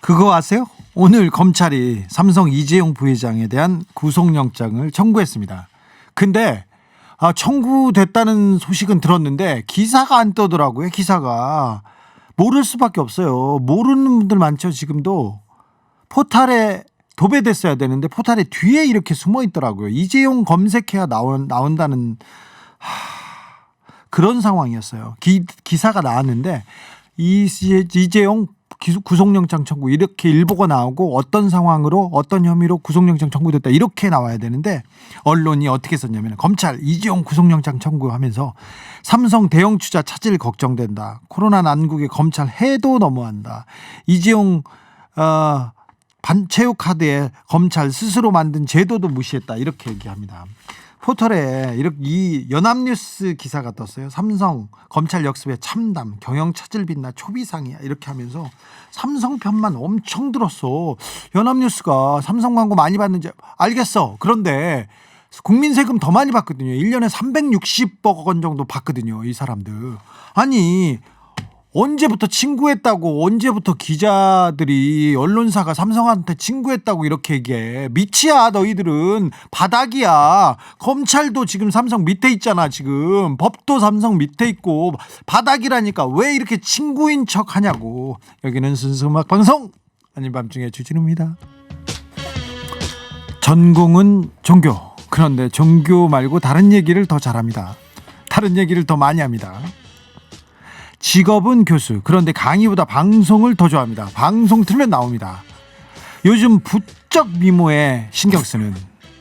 그거 아세요? 오늘 검찰이 삼성 이재용 부회장에 대한 구속영장을 청구했습니다. 근데 청구됐다는 소식은 들었는데 기사가 안 떠더라고요. 기사가. 모를 수밖에 없어요. 모르는 분들 많죠. 지금도. 포탈에 도배됐어야 되는데 포탈에 뒤에 이렇게 숨어 있더라고요. 이재용 검색해야 나온다는 그런 상황이었어요. 기사가 나왔는데 이재용 구속영장 청구 이렇게 일보가 나오고 어떤 상황으로 어떤 혐의로 구속영장 청구됐다 이렇게 나와야 되는데 언론이 어떻게 썼냐면 검찰 이재용 구속영장 청구하면서 삼성 대형 투자 차질 걱정된다. 코로나 난국에 검찰 해도 너무한다. 이재용 체육카드에 검찰 스스로 만든 제도도 무시했다 이렇게 얘기합니다. 포털에 이 연합뉴스 기사가 떴어요. 삼성 검찰 역습에 참담 경영 차질 빛나 초비상이야 이렇게 하면서 삼성 편만 엄청 들었어. 연합뉴스가 삼성 광고 많이 받는지 알겠어. 그런데 국민 세금 더 많이 받거든요. 1년에 360억 원 정도 받거든요. 이 사람들. 아니 언제부터 친구했다고 언제부터 기자들이 언론사가 삼성한테 친구했다고 이렇게 얘기해. 밑이야 너희들은. 바닥이야. 검찰도 지금 삼성 밑에 있잖아. 지금 법도 삼성 밑에 있고 바닥이라니까 왜 이렇게 친구인 척 하냐고. 여기는 순수 음악 방송 아닌 밤중에 주진우입니다. 전공은 종교. 그런데 종교 말고 다른 얘기를 더 잘합니다. 다른 얘기를 더 많이 합니다. 직업은 교수. 그런데 강의보다 방송을 더 좋아합니다. 방송 틀면 나옵니다. 요즘 부쩍 미모에 신경 쓰는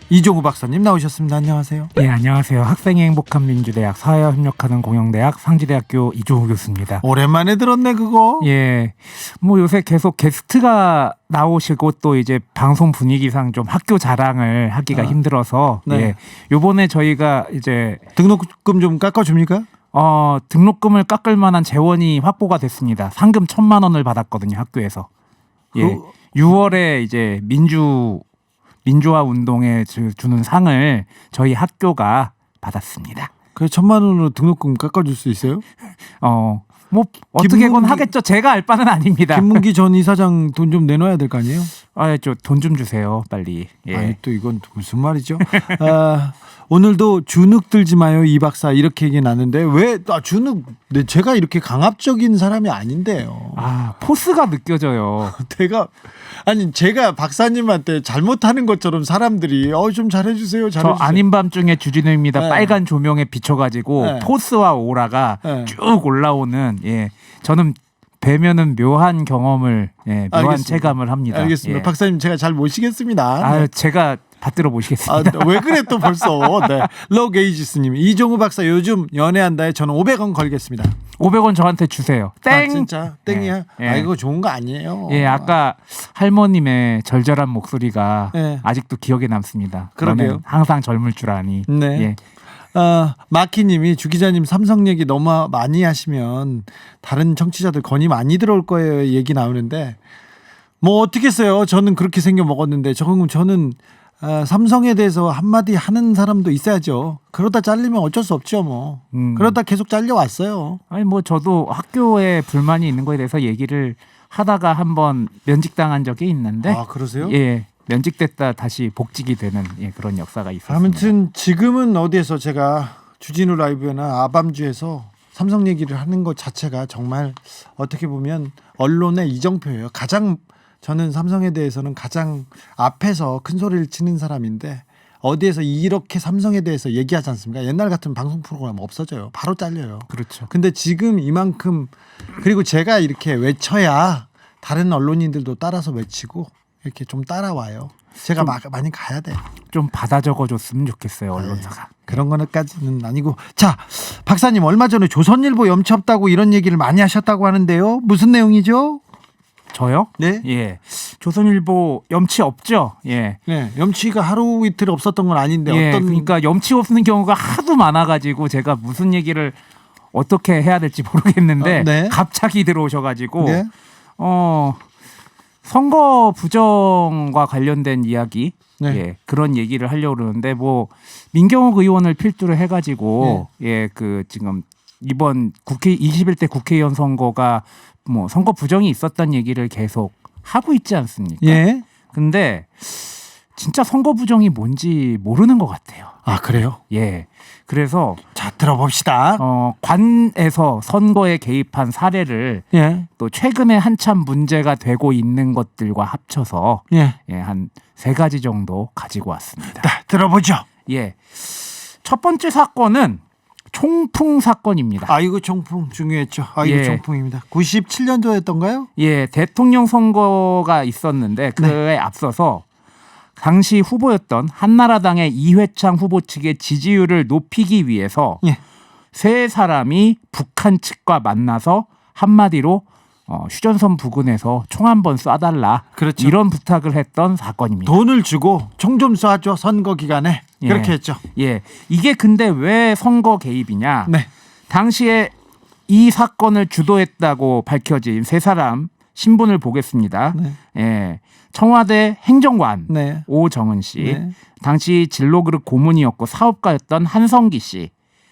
이종우 박사님 나오셨습니다. 안녕하세요. 네, 안녕하세요. 학생의 행복한 민주대학 사회와 협력하는 공영대학 상지대학교 이종우 교수입니다. 오랜만에 들었네 그거. 예, 뭐 요새 계속 게스트가 나오시고 또 이제 방송 분위기상 좀 학교 자랑을 하기가 힘들어서 네. 예, 요번에 저희가 이제 등록금 좀 깎아줍니까? 등록금을 깎을 만한 재원이 확보가 됐습니다. 상금 1,000만 원을 받았거든요, 학교에서. 예. 6월에 이제 민주화 운동에 주는 상을 저희 학교가 받았습니다. 그 1,000만 원으로 등록금 깎아줄 수 있어요? 뭐 어떻게건 하겠죠. 제가 알 바는 아닙니다. 김문기 전 이사장 돈 좀 내놔야 될 거 아니에요? 돈 좀 주세요, 빨리. 예. 아니 또 이건 무슨 말이죠? 오늘도 주눅 들지 마요 이 박사 이렇게 얘기 나는데 왜 주눅? 제가 이렇게 강압적인 사람이 아닌데요. 포스가 느껴져요. 제가 박사님한테 잘못하는 것처럼 사람들이 좀 잘해주세요. 저 아닌 밤중에 주진우입니다. 네. 빨간 조명에 비춰가지고 네. 포스와 오라가 네. 쭉 올라오는. 예, 저는 뵈면은 묘한 경험을 묘한 알겠습니다. 체감을 합니다. 알겠습니다. 예. 박사님 제가 잘 모시겠습니다. 제가 받들어 모시겠습니다. 왜 그래 또 벌써. 네. 러게이지스님 이종우 박사 요즘 연애한다에 저는 500원 걸겠습니다. 500원 저한테 주세요. 땡. 진짜 땡이야. 예. 이거 좋은 거 아니에요. 예, 아까 할머님의 절절한 목소리가 예. 아직도 기억에 남습니다. 그러게요. 너는 항상 젊을 줄 아니. 네. 예. 마키님이 주 기자님 삼성 얘기 너무 많이 하시면 다른 청취자들 건의 많이 들어올 거예요. 얘기 나오는데 뭐 어떻겠어요. 저는 그렇게 생겨 먹었는데 저는 삼성에 대해서 한마디 하는 사람도 있어야죠. 그러다 잘리면 어쩔 수 없죠 뭐. 그러다 계속 잘려왔어요. 아니 뭐 저도 학교에 불만이 있는 거에 대해서 얘기를 하다가 한번 면직당한 적이 있는데. 그러세요? 예. 면직됐다 다시 복직이 되는 그런 역사가 있었습니다. 아무튼 지금은 어디에서 제가 주진우 라이브나 아밤주에서 삼성 얘기를 하는 것 자체가 정말 어떻게 보면 언론의 이정표예요. 저는 삼성에 대해서는 가장 앞에서 큰 소리를 치는 사람인데 어디에서 이렇게 삼성에 대해서 얘기하지 않습니까? 옛날 같은 방송 프로그램 없어져요. 바로 잘려요. 그렇죠. 근데 지금 이만큼 그리고 제가 이렇게 외쳐야 다른 언론인들도 따라서 외치고 이렇게 좀 따라와요. 제가 많이 가야 돼. 좀 받아 적어줬으면 좋겠어요, 언론사가. 그런 거까지는 아니고. 자, 박사님 얼마 전에 조선일보 염치 없다고 이런 얘기를 많이 하셨다고 하는데요. 무슨 내용이죠? 저요? 네. 예. 조선일보 염치 없죠. 예. 네. 염치가 하루 이틀 없었던 건 아닌데 그러니까 염치 없는 경우가 하도 많아가지고 제가 무슨 얘기를 어떻게 해야 될지 모르겠는데 네. 갑자기 들어오셔가지고 네. 선거 부정과 관련된 이야기, 네. 그런 얘기를 하려고 그러는데 뭐 민경욱 의원을 필두로 해가지고 지금 이번 21대 국회의원 선거가 뭐 선거 부정이 있었다는 얘기를 계속 하고 있지 않습니까? 예. 근데 진짜 선거 부정이 뭔지 모르는 것 같아요. 아, 그래요? 예. 그래서 자, 들어봅시다. 관에서 선거에 개입한 사례를 예. 또 최근에 한참 문제가 되고 있는 것들과 합쳐서 예. 한 3가지 정도 가지고 왔습니다. 네, 들어보죠. 예. 첫 번째 사건은 총풍 사건입니다. 아, 이거 총풍 중요했죠. 아, 이거 예. 총풍입니다. 97년도였던가요? 예, 대통령 선거가 있었는데 그에 앞서서 당시 후보였던 한나라당의 이회창 후보 측의 지지율을 높이기 위해서 예. 3사람이 북한 측과 만나서 한마디로 휴전선 부근에서 총 한 번 쏴달라. 그렇죠. 이런 부탁을 했던 사건입니다. 돈을 주고 총 좀 쏴줘 선거 기간에 예. 그렇게 했죠. 예, 이게 근데 왜 선거 개입이냐? 네. 당시에 이 사건을 주도했다고 밝혀진 3사람 신분을 보겠습니다. 네. 예, 청와대 행정관 네. 오정은 씨, 네. 당시 진로그룹 고문이었고 사업가였던 한성기 씨,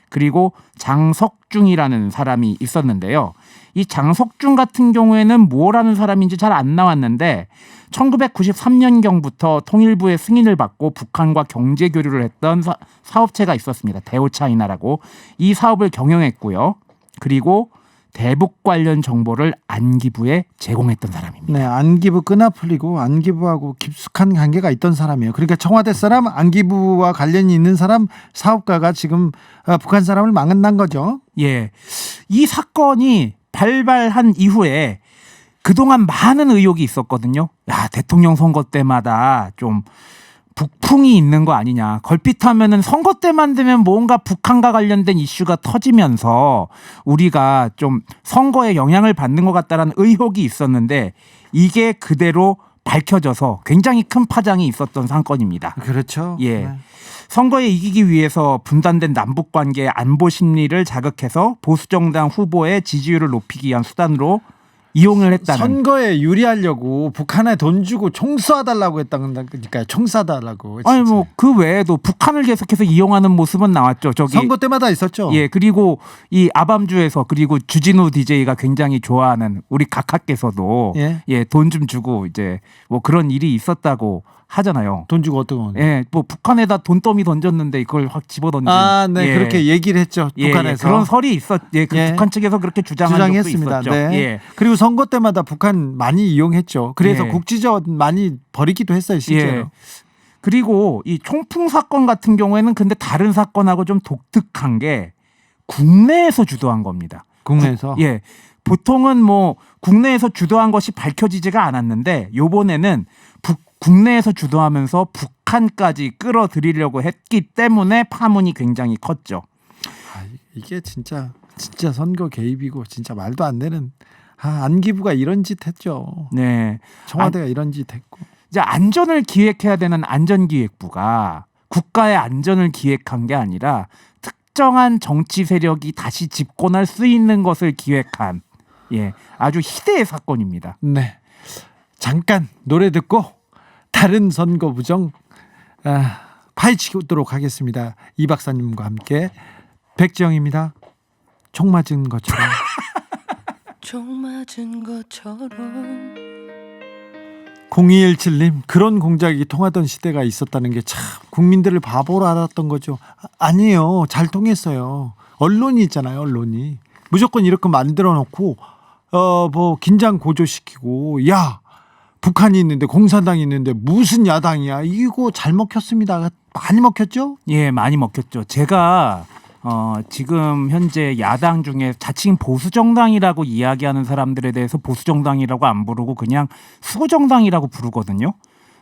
그리고 장석중이라는 사람이 있었는데요. 이 장석중 같은 경우에는 뭐라는 사람인지 잘 안 나왔는데 1993년경부터 통일부의 승인을 받고 북한과 경제 교류를 했던 사업체가 있었습니다. 대우차이나라고. 이 사업을 경영했고요. 그리고 대북 관련 정보를 안기부에 제공했던 사람입니다. 네, 안기부 끈아풀리고 안기부하고 깊숙한 관계가 있던 사람이에요. 그러니까 청와대 사람, 안기부와 관련이 있는 사람, 사업가가 지금 북한 사람을 만난 거죠. 예, 이 사건이 발발한 이후에 그동안 많은 의혹이 있었거든요. 야, 대통령 선거 때마다 좀 북풍이 있는 거 아니냐. 걸핏하면은 선거 때만 되면 뭔가 북한과 관련된 이슈가 터지면서 우리가 좀 선거에 영향을 받는 것 같다라는 의혹이 있었는데 이게 그대로 밝혀져서 굉장히 큰 파장이 있었던 사건입니다. 그렇죠. 예. 네. 선거에 이기기 위해서 분단된 남북 관계의 안보 심리를 자극해서 보수 정당 후보의 지지율을 높이기 위한 수단으로 이용을 했다는. 선거에 유리하려고 북한에 돈 주고 총 쏴달라고 했다니까요. 총 쏴달라고. 진짜. 아니 뭐 그 외에도 북한을 계속해서 이용하는 모습은 나왔죠. 저기 선거 때마다 있었죠. 예, 그리고 이 아밤주에서 그리고 주진우 DJ가 굉장히 좋아하는 우리 각하께서도 예. 돈 좀 주고 이제 뭐 그런 일이 있었다고 하잖아요. 돈 주고 어떤 거? 예, 뭐 북한에다 돈더미 던졌는데 이걸 확 집어 던진. 아, 네, 예. 그렇게 얘기를 했죠. 예, 북한에서. 예, 그런 설이 있었. 예, 그 예. 북한 측에서 그렇게 주장한 주장했습니다. 적도 있었죠. 네. 예. 그리고 선거 때마다 북한 많이 이용했죠. 그래서 예. 국지전 많이 벌이기도 했어요, 실제로. 예. 그리고 이 총풍 사건 같은 경우에는 근데 다른 사건하고 좀 독특한 게 국내에서 주도한 겁니다. 국내에서. 예. 보통은 뭐 국내에서 주도한 것이 밝혀지지가 않았는데 요번에는 국내에서 주도하면서 북한까지 끌어들이려고 했기 때문에 파문이 굉장히 컸죠. 아, 이게 진짜 선거 개입이고 진짜 말도 안 되는. 안기부가 이런 짓 했죠. 네. 청와대가 이런 짓 했고. 이제 안전을 기획해야 되는 안전기획부가 국가의 안전을 기획한 게 아니라 특정한 정치 세력이 다시 집권할 수 있는 것을 기획한 아주 희대의 사건입니다. 네. 잠깐 노래 듣고 다른 선거 부정 파헤치도록 하겠습니다. 이 박사님과 함께 백지영입니다. 총 맞은 것처럼. 총 맞은 것처럼 0217님 그런 공작이 통하던 시대가 있었다는 게 참 국민들을 바보로 알았던 거죠. 아니에요. 잘 통했어요. 언론이 있잖아요. 언론이 무조건 이렇게 만들어 놓고 뭐 긴장 고조시키고 야 북한이 있는데 공산당이 있는데 무슨 야당이야. 이거 잘 먹혔습니다. 많이 먹혔죠? 예, 많이 먹혔죠. 제가 지금 현재 야당 중에 자칭 보수정당이라고 이야기하는 사람들에 대해서 보수정당이라고 안 부르고 그냥 수구정당이라고 부르거든요.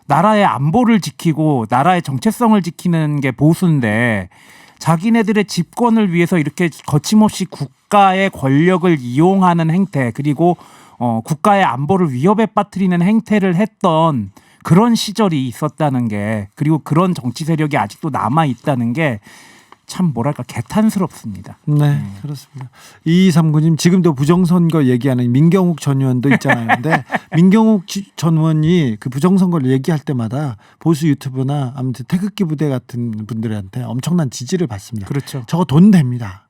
나라의 안보를 지키고 나라의 정체성을 지키는 게 보수인데 자기네들의 집권을 위해서 이렇게 거침없이 국가의 권력을 이용하는 행태 그리고 국가의 안보를 위협에 빠뜨리는 행태를 했던 그런 시절이 있었다는 게 그리고 그런 정치 세력이 아직도 남아 있다는 게 참 뭐랄까 개탄스럽습니다. 네, 그렇습니다. 2239님 지금도 부정선거 얘기하는 민경욱 전 의원도 있잖아요. 근데 민경욱 전 의원이 그 부정선거를 얘기할 때마다 보수 유튜브나 아무튼 태극기 부대 같은 분들한테 엄청난 지지를 받습니다. 그렇죠. 저거 돈 됩니다.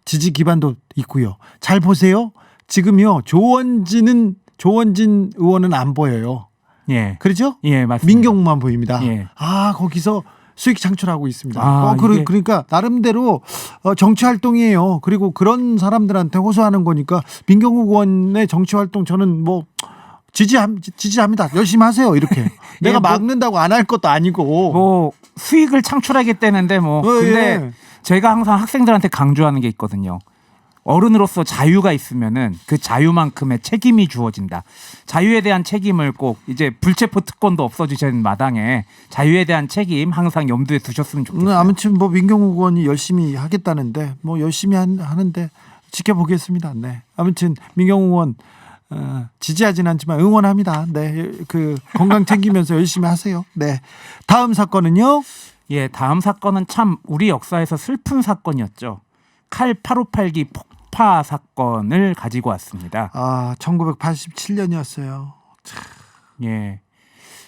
지지 기반도 있고요. 잘 보세요. 지금요 조원진은 조원진 의원은 안 보여요. 예. 그렇죠? 예, 맞습니다. 민경욱만 보입니다. 예. 거기서 수익 창출하고 있습니다. 이게- 그러니까 나름대로 정치 활동이에요. 그리고 그런 사람들한테 호소하는 거니까 민경욱 의원의 정치 활동 저는 뭐 지지합니다. 열심히 하세요. 이렇게. 내가 뭐- 막는다고 안 할 것도 아니고. 뭐 수익을 창출하겠다는데 뭐 근데 예. 제가 항상 학생들한테 강조하는 게 있거든요. 어른으로서 자유가 있으면은 그 자유만큼의 책임이 주어진다. 자유에 대한 책임을 꼭 이제 불체포 특권도 없어지신 마당에 자유에 대한 책임 항상 염두에 두셨으면 좋겠어요. 아무튼 뭐 민경욱 의원이 열심히 하겠다는데 뭐 열심히 하는데 지켜보겠습니다. 네. 아무튼 민경욱 의원 지지하진 않지만 응원합니다. 네. 그 건강 챙기면서 열심히 하세요. 네. 다음 사건은요. 예, 다음 사건은 참 우리 역사에서 슬픈 사건이었죠. 칼 858기 폭파 사건을 가지고 왔습니다. 1987년이었어요. 예.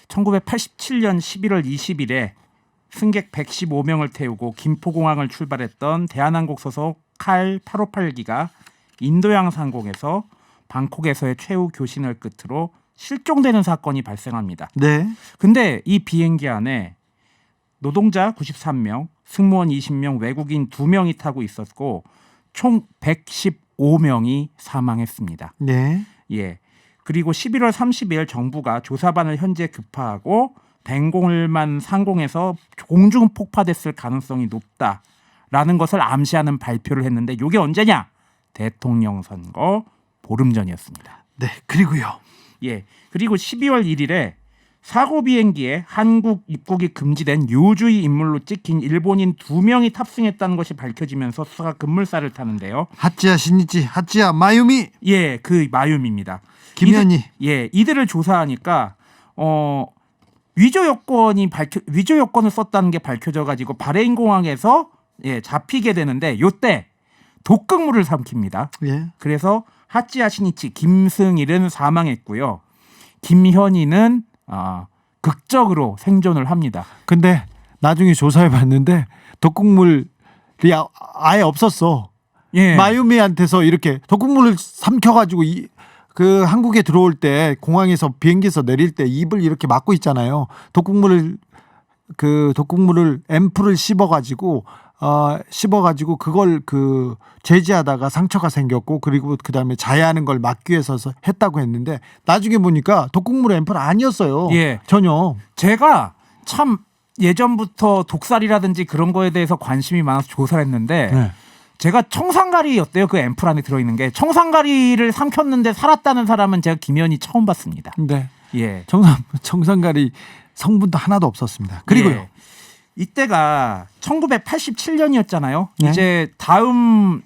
1987년 11월 20일에 승객 115명을 태우고 김포공항을 출발했던 대한항공 소속 칼 858기가 인도양 상공에서 방콕에서의 최후 교신을 끝으로 실종되는 사건이 발생합니다. 네. 근데 이 비행기 안에 노동자 93명, 승무원 20명, 외국인 2명이 타고 있었고 총 115명이 사망했습니다. 네. 예. 그리고 11월 30일 정부가 조사반을 현재 급파하고 뱅공을만 상공에서 공중 폭파됐을 가능성이 높다라는 것을 암시하는 발표를 했는데 이게 언제냐? 대통령 선거 보름 전이었습니다. 네. 그리고요. 예. 그리고 12월 1일에 사고 비행기에 한국 입국이 금지된 요주의 인물로 찍힌 일본인 2명이 탑승했다는 것이 밝혀지면서 수사가 급물살을 타는데요. 하찌야 신이치, 하찌야 마유미, 예, 그 마유미입니다. 김현희. 이들을 조사하니까 위조 여권을 썼다는 게 밝혀져 가지고 바레인 공항에서 잡히게 되는데 요때 독극물을 삼킵니다. 예. 그래서 하찌야 신이치 김승일은 사망했고요. 김현희는 극적으로 생존을 합니다. 근데 나중에 조사해 봤는데 독극물이 아예 없었어. 예. 마유미한테서 이렇게 독극물을 삼켜가지고 그 한국에 들어올 때 공항에서 비행기에서 내릴 때 입을 이렇게 막고 있잖아요. 독극물을 앰플을 씹어가지고 그걸 제지하다가 상처가 생겼고 그리고 그 다음에 자해하는 걸 막기 위해서 했다고 했는데 나중에 보니까 독극물 앰플 아니었어요. 예. 전혀. 제가 참 예전부터 독살이라든지 그런 거에 대해서 관심이 많아서 조사를 했는데 네. 제가 청산가리였대요. 그 앰플 안에 들어있는 게. 청산가리를 삼켰는데 살았다는 사람은 제가 김현희 처음 봤습니다. 네. 예. 청산가리 성분도 하나도 없었습니다. 그리고요. 예. 이때가 1987년이었잖아요. 네. 이제 다음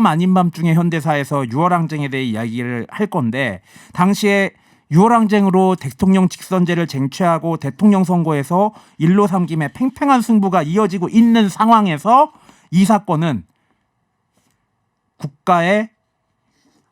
아닌 밤중에 현대사에서 6월 항쟁에 대해 이야기를 할 건데 당시에 6월 항쟁으로 대통령 직선제를 쟁취하고 대통령 선거에서 일로 삼김에 팽팽한 승부가 이어지고 있는 상황에서 이 사건은 국가의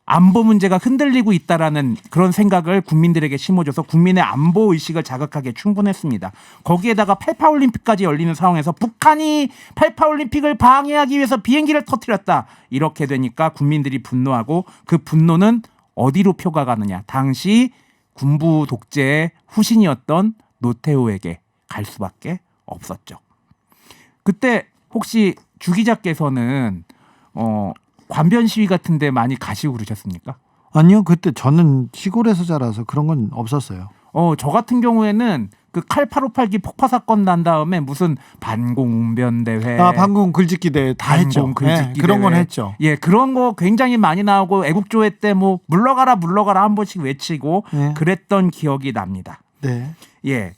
안보 문제가 흔들리고 있다라는 그런 생각을 국민들에게 심어줘서 국민의 안보 의식을 자극하기에 충분했습니다. 거기에다가 88올림픽까지 열리는 상황에서 북한이 88올림픽을 방해하기 위해서 비행기를 터뜨렸다. 이렇게 되니까 국민들이 분노하고 그 분노는 어디로 표가 가느냐. 당시 군부 독재의 후신이었던 노태우에게 갈 수밖에 없었죠. 그때 혹시 주 기자께서는 관변 시위 같은 데 많이 가시고 그러셨습니까? 아니요. 그때 저는 시골에서 자라서 그런 건 없었어요. 저 같은 경우에는 그 칼 858기 폭파 사건 난 다음에 무슨 반공웅변 대회, 반공 글짓기 대회 다 했죠. 반공 글짓기 그런 건 대회. 했죠. 예, 그런 거 굉장히 많이 나오고 애국조회 때 뭐 물러가라 한 번씩 외치고 예. 그랬던 기억이 납니다. 네. 예.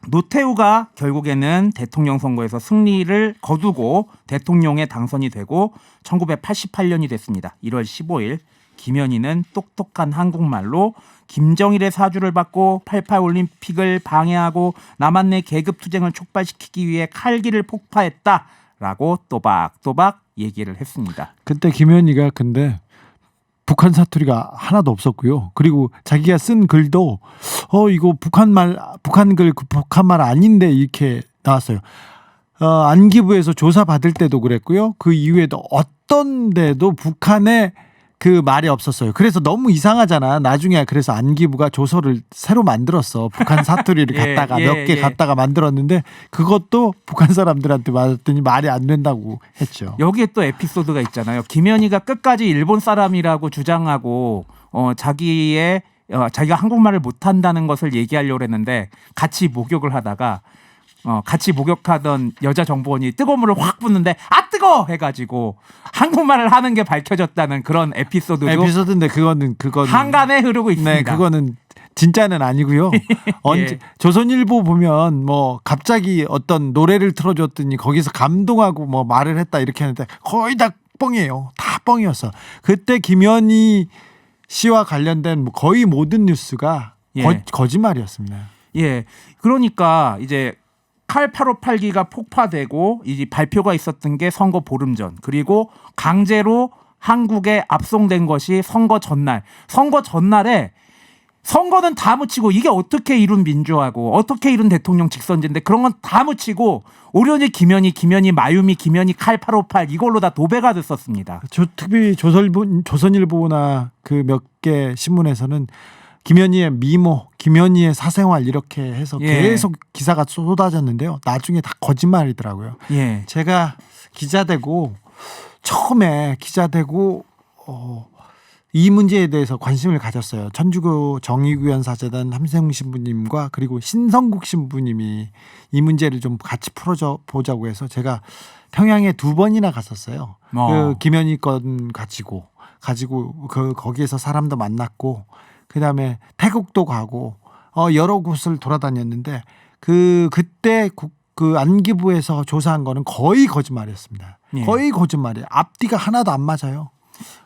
노태우가 결국에는 대통령 선거에서 승리를 거두고 대통령에 당선이 되고 1988년이 됐습니다. 1월 15일 김현희는 똑똑한 한국말로 김정일의 사주를 받고 88올림픽을 방해하고 남한 내 계급투쟁을 촉발시키기 위해 칼기를 폭파했다라고 또박또박 얘기를 했습니다. 그때 김현희가 근데 북한 사투리가 하나도 없었고요. 그리고 자기가 쓴 글도 이거 북한말 아닌데 이렇게 나왔어요. 안기부에서 조사 받을 때도 그랬고요. 그 이후에도 어떤 데도 북한의 그 말이 없었어요. 그래서 너무 이상하잖아. 나중에 그래서 안기부가 조서를 새로 만들었어. 북한 사투리를 예, 갖다가 예, 몇 개 예. 갖다가 만들었는데 그것도 북한 사람들한테 맞았더니 말이 안 된다고 했죠. 여기에 또 에피소드가 있잖아요. 김현희가 끝까지 일본 사람이라고 주장하고 자기가 한국말을 못한다는 것을 얘기하려고 했는데 같이 목욕을 하다가 같이 목욕하던 여자 정보원이 뜨거운 물을 확 붓는데 아 뜨거 해가지고 한국말을 하는 게 밝혀졌다는 그런 에피소드인데 그거는 한간에 흐르고 있습니다. 네, 그거는 진짜는 아니고요. 언제 조선일보 보면 뭐 갑자기 어떤 노래를 틀어줬더니 거기서 감동하고 뭐 말을 했다 이렇게 하는데 거의 다 뻥이에요. 다 뻥이었어. 그때 김현희 씨와 관련된 거의 모든 뉴스가 거짓말이었습니다. 예, 그러니까 이제 칼 858기가 폭파되고 이 발표가 있었던 게 선거 보름 전, 그리고 강제로 한국에 압송된 것이 선거 전날. 선거 전날에 선거는 다 묻히고 이게 어떻게 이룬 민주화고 어떻게 이룬 대통령 직선제인데 그런 건 다 묻히고 오로지 김현희 마유미 김현희 칼 858 이걸로 다 도배가 됐었습니다. 특히 조선일보나 그 몇 개 신문에서는 김현희의 미모, 김현희의 사생활 이렇게 해서 계속 기사가 쏟아졌는데요. 나중에 다 거짓말이더라고요. 예. 제가 처음에 기자 되고 이 문제에 대해서 관심을 가졌어요. 천주교 정의구현사재단 함세웅 신부님과 그리고 신성국 신부님이 이 문제를 좀 같이 풀어보자고 해서 제가 평양에 2번이나 갔었어요. 그 김현희 건 가지고 거기에서 사람도 만났고 그다음에 태국도 가고 여러 곳을 돌아다녔는데 그때 그 안기부에서 조사한 거는 거의 거짓말이었습니다. 예. 거의 거짓말이에요. 앞뒤가 하나도 안 맞아요.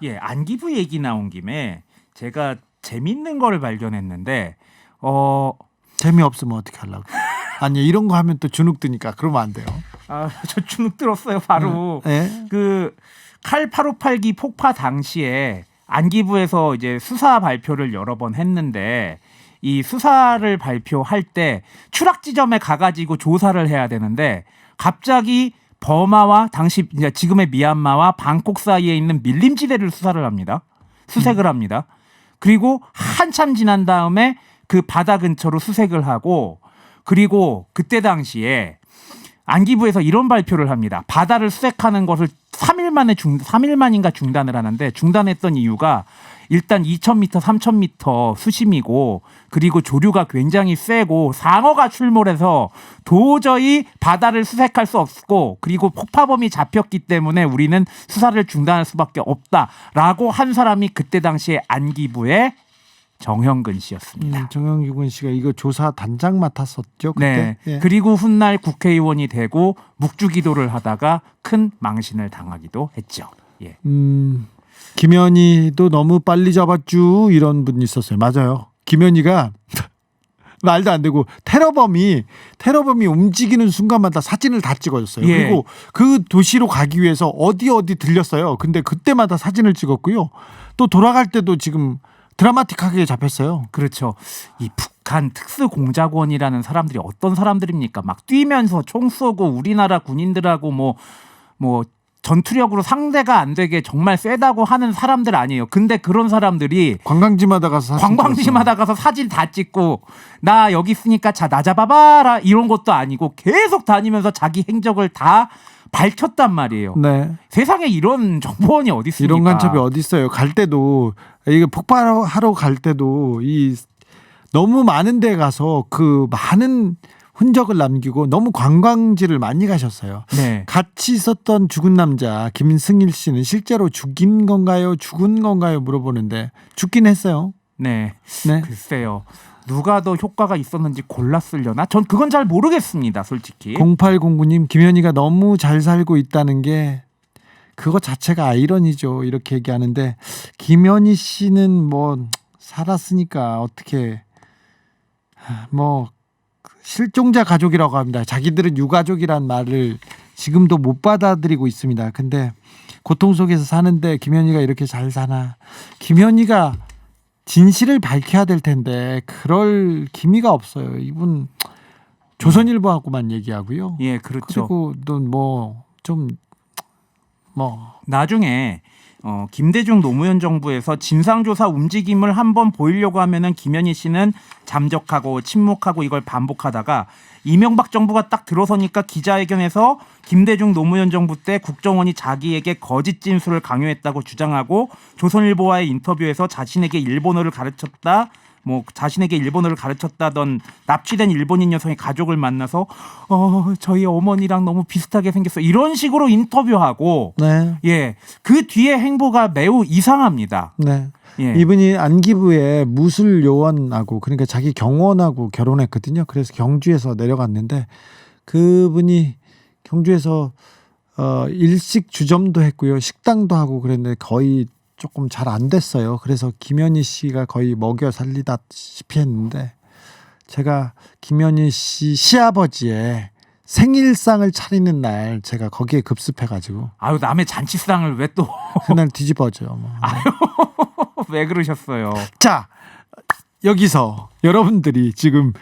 예, 안기부 얘기 나온 김에 제가 재밌는 거를 발견했는데 재미없으면 어떻게 하려고. 아니 이런 거 하면 또 주눅 드니까 그러면 안 돼요. 저 주눅 들었어요. 바로 그 칼 858기 폭파 당시에 안기부에서 이제 수사 발표를 여러 번 했는데 이 수사를 발표할 때 추락 지점에 가가지고 조사를 해야 되는데 갑자기 버마와 당시 이제 지금의 미얀마와 방콕 사이에 있는 밀림지대를 수색을 합니다. 그리고 한참 지난 다음에 그 바다 근처로 수색을 하고 그리고 그때 당시에 안기부에서 이런 발표를 합니다. 바다를 수색하는 것을 3일 만인가 중단을 하는데 중단했던 이유가 일단 2,000m, 3,000m 수심이고 그리고 조류가 굉장히 세고 상어가 출몰해서 도저히 바다를 수색할 수 없고 그리고 폭파범이 잡혔기 때문에 우리는 수사를 중단할 수밖에 없다라고 한 사람이 그때 당시에 안기부의 정형근 씨였습니다. 정형근 씨가 이거 조사 단장 맡았었죠. 그때? 네. 그리고 훗날 국회의원이 되고 묵주기도를 하다가 큰 망신을 당하기도 했죠. 예. 김현희도 너무 빨리 잡았쥬 이런 분이 있었어요. 맞아요. 김현희가 말도 안 되고 테러범이 움직이는 순간마다 사진을 다 찍어줬어요. 예. 그리고 그 도시로 가기 위해서 어디 들렸어요. 근데 그때마다 사진을 찍었고요. 또 돌아갈 때도 지금 드라마틱하게 잡혔어요. 그렇죠. 이 북한 특수공작원이라는 사람들이 어떤 사람들입니까? 막 뛰면서 총 쏘고 우리나라 군인들하고 뭐 전투력으로 상대가 안 되게 정말 세다고 하는 사람들 아니에요. 근데 그런 사람들이 관광지마다 가서 사진 다 찍고 나 여기 있으니까 나 잡아봐라 이런 것도 아니고 계속 다니면서 자기 행적을 다 밝혔단 말이에요. 네. 세상에 이런 정보원이 어디 있습니까? 이런 간첩이 어디 있어요? 갈 때도 이게 폭발하러 갈 때도 너무 많은 데 가서 그 많은 흔적을 남기고 너무 관광지를 많이 가셨어요. 네. 같이 있었던 죽은 남자 김승일 씨는 실제로 죽은 건가요? 물어보는데 죽긴 했어요. 네. 글쎄요. 누가 더 효과가 있었는지 골랐으려나? 전 그건 잘 모르겠습니다. 솔직히. 0809님 김현희가 너무 잘 살고 있다는 게 그거 자체가 아이러니죠. 이렇게 얘기하는데 김현희 씨는 뭐 살았으니까 어떻게 뭐 실종자 가족이라고 합니다. 자기들은 유가족이란 말을 지금도 못 받아들이고 있습니다. 근데 고통 속에서 사는데 김현희가 이렇게 잘 사나. 김현희가 진실을 밝혀야 될 텐데 그럴 기미가 없어요. 이분 조선일보하고만 얘기하고요. 예, 그렇죠. 그리고 또 나중에 김대중 노무현 정부에서 진상조사 움직임을 한번 보이려고 하면은 김현희 씨는 잠적하고 침묵하고 이걸 반복하다가 이명박 정부가 딱 들어서니까 기자회견에서 김대중 노무현 정부 때 국정원이 자기에게 거짓 진술을 강요했다고 주장하고 조선일보와의 인터뷰에서 자신에게 일본어를 가르쳤다던 납치된 일본인 여성의 가족을 만나서 저희 어머니랑 너무 비슷하게 생겼어 이런 식으로 인터뷰하고 네. 예, 그 뒤에 행보가 매우 이상합니다. 네. 예. 이분이 안기부에 무술 요원하고 그러니까 자기 경원하고 결혼했거든요. 그래서 경주에서 내려갔는데 그분이 경주에서 일식 주점도 했고요. 식당도 하고 그랬는데 거의 조금 잘 안 됐어요. 그래서 김현희 씨가 거의 먹여 살리다시피 했는데 제가 김현희 씨 시아버지의 생일상을 차리는 날 제가 거기에 급습해가지고 아유 남의 잔치상을 왜 또 그날 뒤집어져. 뭐. 왜 그러셨어요? 자, 여기서 여러분들이 지금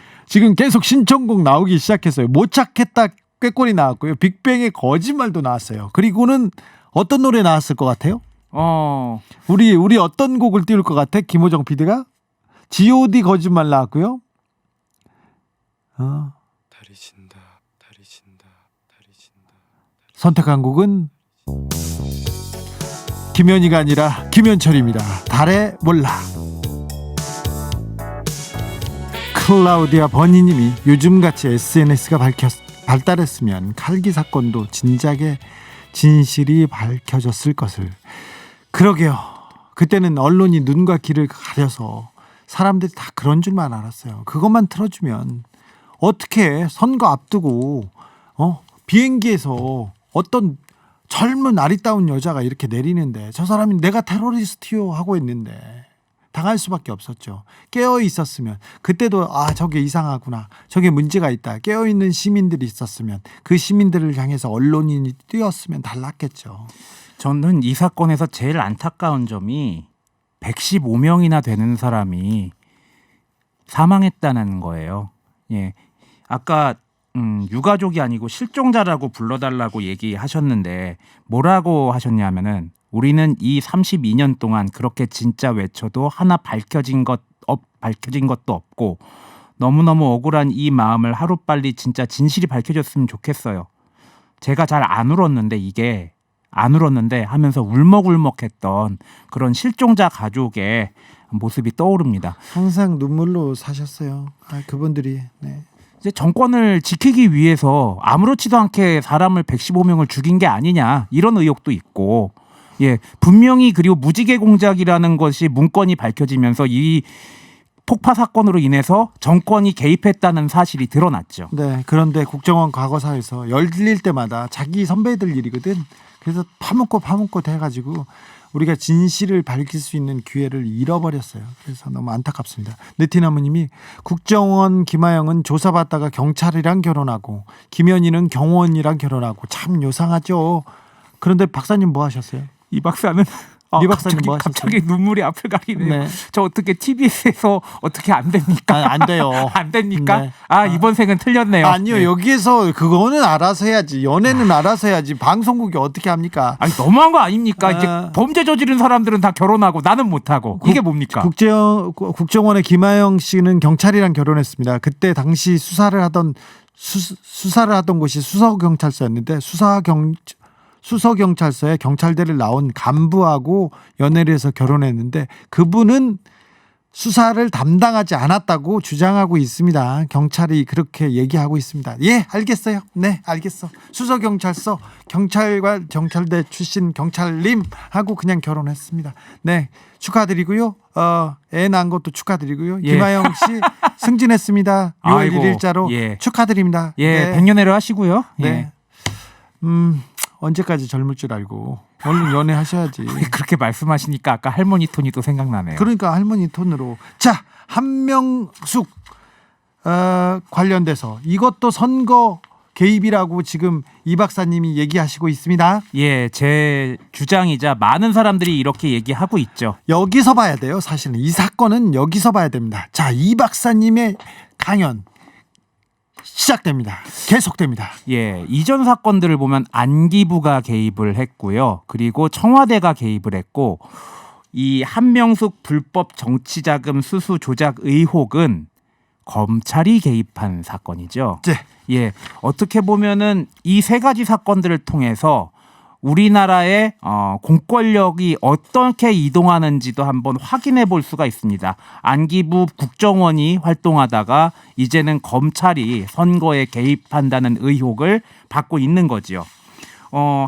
계속 신청곡 나오기 시작했어요. 못 찾겠다 꾀꼬리 나왔고요. 빅뱅의 거짓말도 나왔어요. 그리고는 어떤 노래 나왔을 것 같아요? 우리 어떤 곡을 띄울 것 같아? 김호정 PD가 G.O.D 거짓말 나왔고요. 달이 진다. 선택한 곡은 김현희가 아니라 김현철입니다. 달의 몰라. 클라우디아 버니님이 요즘같이 SNS가 발달했으면 칼기 사건도 진작에 진실이 밝혀졌을 것을. 그러게요. 그때는 언론이 눈과 귀를 가려서 사람들이 다 그런 줄만 알았어요. 그것만 틀어주면 어떻게 선거 앞두고 비행기에서 어떤 젊은 아리따운 여자가 이렇게 내리는데 저 사람이 내가 테러리스트요 하고 있는데 당할 수밖에 없었죠. 깨어 있었으면 그때도 저게 이상하구나, 저게 문제가 있다, 깨어 있는 시민들이 있었으면 그 시민들을 향해서 언론인이 뛰었으면 달랐겠죠. 저는 이 사건에서 제일 안타까운 점이 115명이나 되는 사람이 사망했다는 거예요. 예, 아까 유가족이 아니고 실종자라고 불러달라고 얘기하셨는데 뭐라고 하셨냐면은 우리는 이 32년 동안 그렇게 진짜 외쳐도 하나 밝혀진 것도 없고 너무너무 억울한 이 마음을 하루빨리 진짜 진실이 밝혀졌으면 좋겠어요. 제가 잘 안 울었는데 하면서 울먹울먹했던 그런 실종자 가족의 모습이 떠오릅니다. 항상 눈물로 사셨어요. 그분들이. 네. 이제 정권을 지키기 위해서 아무렇지도 않게 사람을 115명을 죽인 게 아니냐 이런 의혹도 있고, 예, 분명히 그리고 무지개 공작이라는 것이 문건이 밝혀지면서 이 폭파 사건으로 인해서 정권이 개입했다는 사실이 드러났죠. 네, 그런데 국정원 과거사에서 열릴 때마다 자기 선배들 일이거든. 그래서 파묻고 해가지고 우리가 진실을 밝힐 수 있는 기회를 잃어버렸어요. 그래서 너무 안타깝습니다. 느티나무님이 국정원 김하영은 조사받다가 경찰이랑 결혼하고 김현희는 경호원이랑 결혼하고 참 요상하죠. 그런데 박사님 뭐 하셨어요? 이 박사는 이 박사님 뭐 하셨어요? 갑자기 눈물이 앞을 가리네요. 네. 저 어떻게 TBS에서 어떻게 안 됩니까? 안 돼요. 안 됩니까? 네. 이번 생은 틀렸네요. 아니요. 네. 여기에서 그거는 알아서 해야지. 연애는 알아서 해야지. 방송국이 어떻게 합니까? 너무한 거 아닙니까? 이제 범죄 저지른 사람들은 다 결혼하고 나는 못하고. 이게 뭡니까? 국정원의 김하영 씨는 경찰이랑 결혼했습니다. 그때 당시 수사를 하던 곳이 수서경찰서였는데 수서경찰서에 경찰대를 나온 간부하고 연애를 해서 결혼했는데 그분은 수사를 담당하지 않았다고 주장하고 있습니다. 경찰이 그렇게 얘기하고 있습니다. 예, 알겠어요. 네, 알겠어. 수서경찰서 경찰대 출신 경찰님하고 그냥 결혼했습니다. 네, 축하드리고요. 애 낳은 것도 축하드리고요. 예. 김하영 씨 승진했습니다. 6월 1일자로 예. 축하드립니다. 예, 네. 백년해로 하시고요. 네. 예. 언제까지 젊을 줄 알고 얼른 연애하셔야지. 그렇게 말씀하시니까 아까 할머니 톤이 또 생각나네요. 그러니까 할머니 톤으로. 자, 한명숙 관련돼서 이것도 선거 개입이라고 지금 이 박사님이 얘기하시고 있습니다. 예, 제 주장이자 많은 사람들이 이렇게 얘기하고 있죠. 여기서 봐야 돼요. 사실은 이 사건은 여기서 봐야 됩니다. 자, 이 박사님의 강연 시작됩니다. 계속됩니다. 예, 이전 사건들을 보면 안기부가 개입을 했고요. 그리고 청와대가 개입을 했고 이 한명숙 불법 정치자금 수수 조작 의혹은 검찰이 개입한 사건이죠. 네. 예, 어떻게 보면은 이 세 가지 사건들을 통해서 우리나라의 공권력이 어떻게 이동하는지도 한번 확인해 볼 수가 있습니다. 안기부 국정원이 활동하다가 이제는 검찰이 선거에 개입한다는 의혹을 받고 있는 거지요.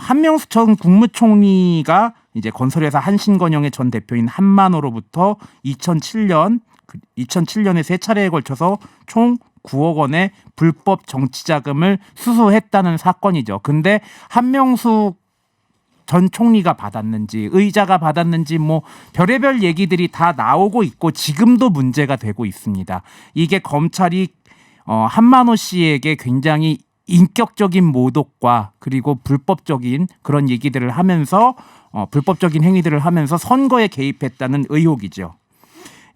한명숙 전 국무총리가 이제 건설회사 한신건영의 전 대표인 한만호로부터 2007년에 세 차례에 걸쳐서 총 9억 원의 불법 정치자금을 수수했다는 사건이죠. 근데 한명숙 전 총리가 받았는지 의자가 받았는지 뭐 별의별 얘기들이 다 나오고 있고 지금도 문제가 되고 있습니다. 이게 검찰이 한만호 씨에게 굉장히 인격적인 모독과 그리고 불법적인 그런 얘기들을 하면서 불법적인 행위들을 하면서 선거에 개입했다는 의혹이죠.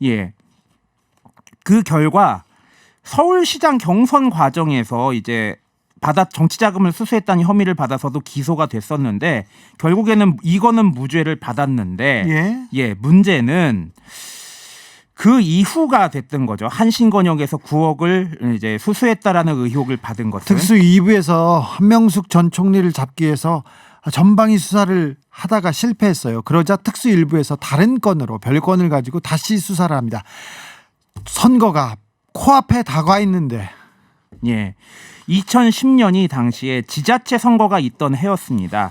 예. 그 결과 서울시장 경선 과정에서 이제 정치자금을 수수했다는 혐의를 받아서도 기소가 됐었는데 결국에는 이거는 무죄를 받았는데 문제는 그 이후가 됐던 거죠. 한신건영에서 9억을 이제 수수했다라는 의혹을 받은 것은 특수 2부에서 한명숙 전 총리를 잡기 위해서 전방위 수사를 하다가 실패했어요. 그러자 특수 1부에서 다른 건으로 별건을 가지고 다시 수사를 합니다. 선거가 코앞에 다가와 있는데. 예. 2010년이 당시에 지자체 선거가 있던 해였습니다.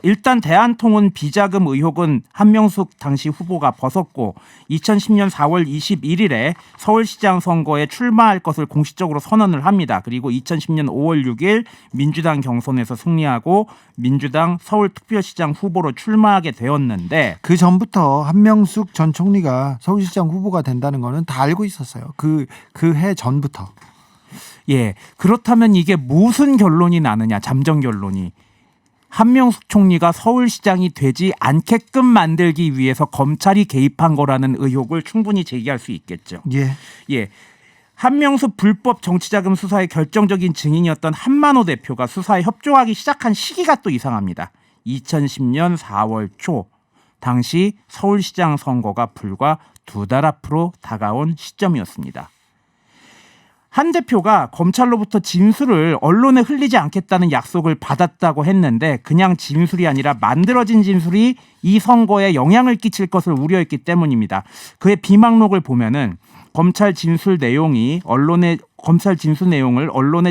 일단 대한통운 비자금 의혹은 한명숙 당시 후보가 벗었고 2010년 4월 21일에 서울시장 선거에 출마할 것을 공식적으로 선언을 합니다. 그리고 2010년 5월 6일 민주당 경선에서 승리하고 민주당 서울특별시장 후보로 출마하게 되었는데 그 전부터 한명숙 전 총리가 서울시장 후보가 된다는 거는 다 알고 있었어요. 그 해 전부터. 예, 그렇다면 이게 무슨 결론이 나느냐, 잠정 결론이. 한명숙 총리가 서울시장이 되지 않게끔 만들기 위해서 검찰이 개입한 거라는 의혹을 충분히 제기할 수 있겠죠. 예. 한명숙 불법 정치자금 수사의 결정적인 증인이었던 한만호 대표가 수사에 협조하기 시작한 시기가 또 이상합니다. 2010년 4월 초, 당시 서울시장 선거가 불과 2달 앞으로 다가온 시점이었습니다. 한 대표가 검찰로부터 진술을 언론에 흘리지 않겠다는 약속을 받았다고 했는데 그냥 진술이 아니라 만들어진 진술이 이 선거에 영향을 끼칠 것을 우려했기 때문입니다. 그의 비망록을 보면은 검찰 진술 내용을 언론에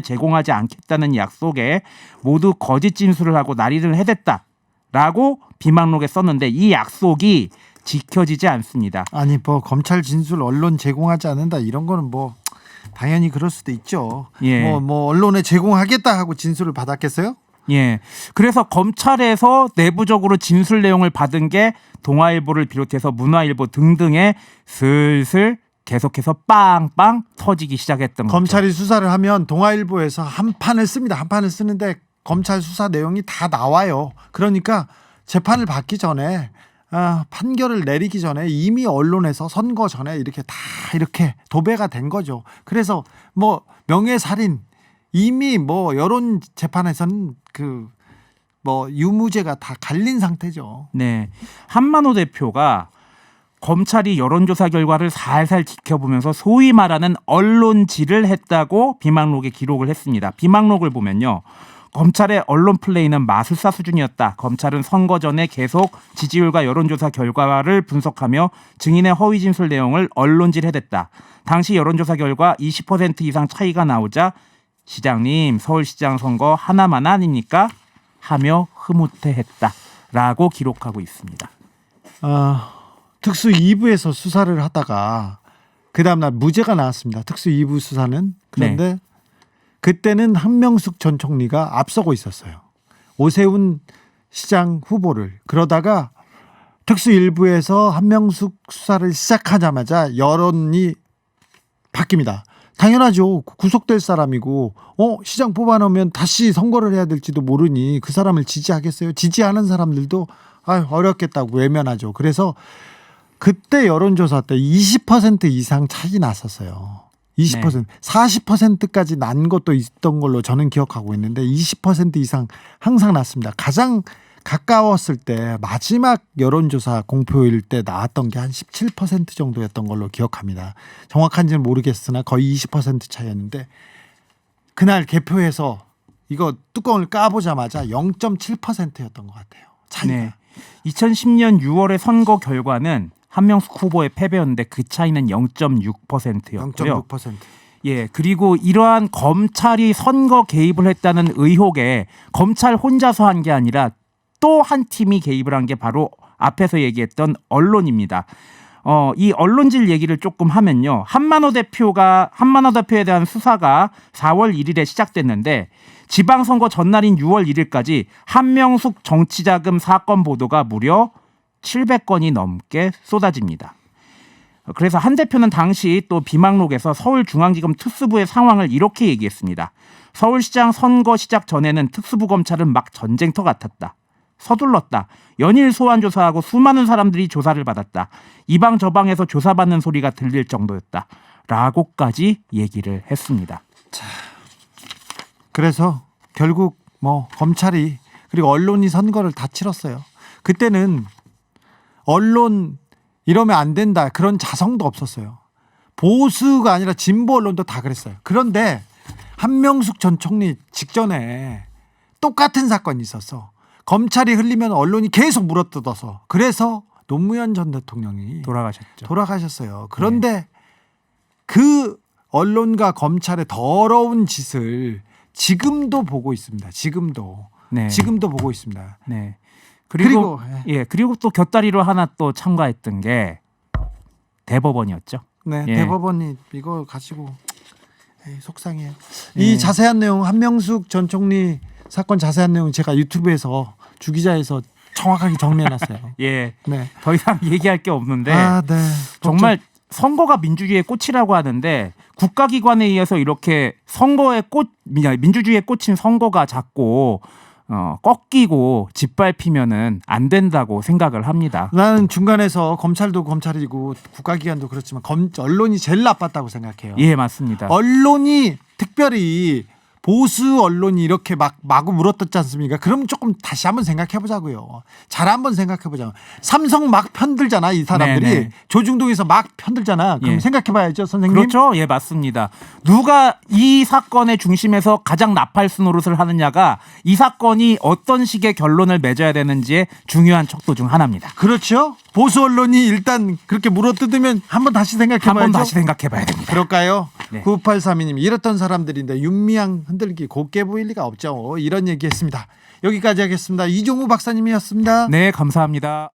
제공하지 않겠다는 약속에 모두 거짓 진술을 하고 날인을 해댔다라고 비망록에 썼는데 이 약속이 지켜지지 않습니다. 아니 뭐 검찰 진술 언론 제공하지 않는다 이런 거는 뭐 당연히 그럴 수도 있죠. 예. 뭐 언론에 제공하겠다 하고 진술을 받았겠어요? 예. 그래서 검찰에서 내부적으로 진술 내용을 받은 게 동아일보를 비롯해서 문화일보 등등에 슬슬 계속해서 빵빵 터지기 시작했던 검찰이 거죠. 수사를 하면 동아일보에서 한 판을 씁니다. 한 판을 쓰는데 검찰 수사 내용이 다 나와요. 그러니까 재판을 받기 전에 판결을 내리기 전에 이미 언론에서 선거 전에 이렇게 다 이렇게 도배가 된 거죠. 그래서 뭐 명예살인 이미 뭐 여론 재판에서는 그 뭐 유무죄가 다 갈린 상태죠. 네. 한만호 대표가 검찰이 여론조사 결과를 살살 지켜보면서 소위 말하는 언론질을 했다고 비망록에 기록을 했습니다. 비망록을 보면요. 검찰의 언론 플레이는 마술사 수준이었다. 검찰은 선거 전에 계속 지지율과 여론조사 결과를 분석하며 증인의 허위 진술 내용을 언론질해댔다. 당시 여론조사 결과 20% 이상 차이가 나오자 시장님 서울시장 선거 하나만 아닙니까? 하며 흐뭇해했다라고 기록하고 있습니다. 특수 2부에서 수사를 하다가 그 다음날 무죄가 나왔습니다. 특수 2부 수사는. 그런데 그때는 한명숙 전 총리가 앞서고 있었어요. 오세훈 시장 후보를. 그러다가 특수 1부에서 한명숙 수사를 시작하자마자 여론이 바뀝니다. 당연하죠. 구속될 사람이고 시장 뽑아놓으면 다시 선거를 해야 될지도 모르니 그 사람을 지지하겠어요. 지지하는 사람들도 어렵겠다고 외면하죠. 그래서 그때 여론조사 때 20% 이상 차이 났었어요. 20%, 40%까지 난 것도 있던 걸로 저는 기억하고 있는데 20% 이상 항상 났습니다. 가장 가까웠을 때 마지막 여론조사 공표일 때 나왔던 게 한 17% 정도였던 걸로 기억합니다. 정확한지는 모르겠으나 거의 20% 차이였는데 그날 개표해서 이거 뚜껑을 까보자마자 0.7%였던 것 같아요. 차이가. 네. 2010년 6월의 선거 결과는 한명숙 후보의 패배였는데 그 차이는 0.6%였고요. 0.6%. 예, 그리고 이러한 검찰이 선거 개입을 했다는 의혹에 검찰 혼자서 한 게 아니라 또 한 팀이 개입을 한 게 바로 앞에서 얘기했던 언론입니다. 이 언론질 얘기를 조금 하면요. 한만호 대표에 대한 수사가 4월 1일에 시작됐는데 지방선거 전날인 6월 1일까지 한명숙 정치자금 사건 보도가 무려 700건이 넘게 쏟아집니다. 그래서 한 대표는 당시 또 비망록에서 서울중앙지검 특수부의 상황을 이렇게 얘기했습니다. 서울시장 선거 시작 전에는 특수부 검찰은 막 전쟁터 같았다. 서둘렀다. 연일 소환 조사하고 수많은 사람들이 조사를 받았다. 이 방 저 방에서 조사받는 소리가 들릴 정도였다. 라고까지 얘기를 했습니다. 그래서 결국 뭐 검찰이 그리고 언론이 선거를 다 치렀어요. 그때는 언론 이러면 안 된다 그런 자성도 없었어요. 보수가 아니라 진보 언론도 다 그랬어요. 그런데 한명숙 전 총리 직전에 똑같은 사건이 있었어. 검찰이 흘리면 언론이 계속 물어뜯어서 그래서 노무현 전 대통령이 돌아가셨어요. 그런데 그 언론과 검찰의 더러운 짓을 지금도 보고 있습니다. 지금도 보고 있습니다. 네. 그리고 또 곁다리로 하나 또 참가했던 게 대법원이었죠. 네, 예. 대법원이 이거 가지고 속상해요. 이 자세한 내용 한명숙 전 총리 사건 자세한 내용 제가 유튜브에서 주기자에서 정확하게 정리해놨어요. 예, 네. 더 이상 얘기할 게 없는데 네. 정말 선거가 민주주의의 꽃이라고 하는데 국가기관에 의해서 이렇게 민주주의에 꽂힌 선거가 자꾸 꺾이고 짓밟히면은 안 된다고 생각을 합니다. 나는 중간에서 검찰도 검찰이고 국가기관도 그렇지만 언론이 제일 나빴다고 생각해요. 예, 맞습니다. 언론이 특별히 보수 언론이 이렇게 마구 물어뜯지 않습니까? 그럼 조금 다시 한번 생각해 보자고요. 잘 한번 생각해 보자고. 삼성 막 편들잖아, 이 사람들이. 네네. 조중동에서 막 편들잖아. 그럼 예. 생각해 봐야죠, 선생님. 그렇죠. 예, 맞습니다. 누가 이 사건의 중심에서 가장 나팔수 노릇을 하느냐가 이 사건이 어떤 식의 결론을 맺어야 되는지의 중요한 척도 중 하나입니다. 그렇죠. 보수 언론이 일단 그렇게 물어뜯으면 한번 다시 생각해 봐야죠. 한번 다시 생각해 봐야 됩니다. 그럴까요? 네. 9832님 이랬던 사람들인데 윤미향 흔들기 곱게 보일 리가 없죠. 이런 얘기했습니다. 여기까지 하겠습니다. 이종우 박사님이었습니다. 네, 감사합니다.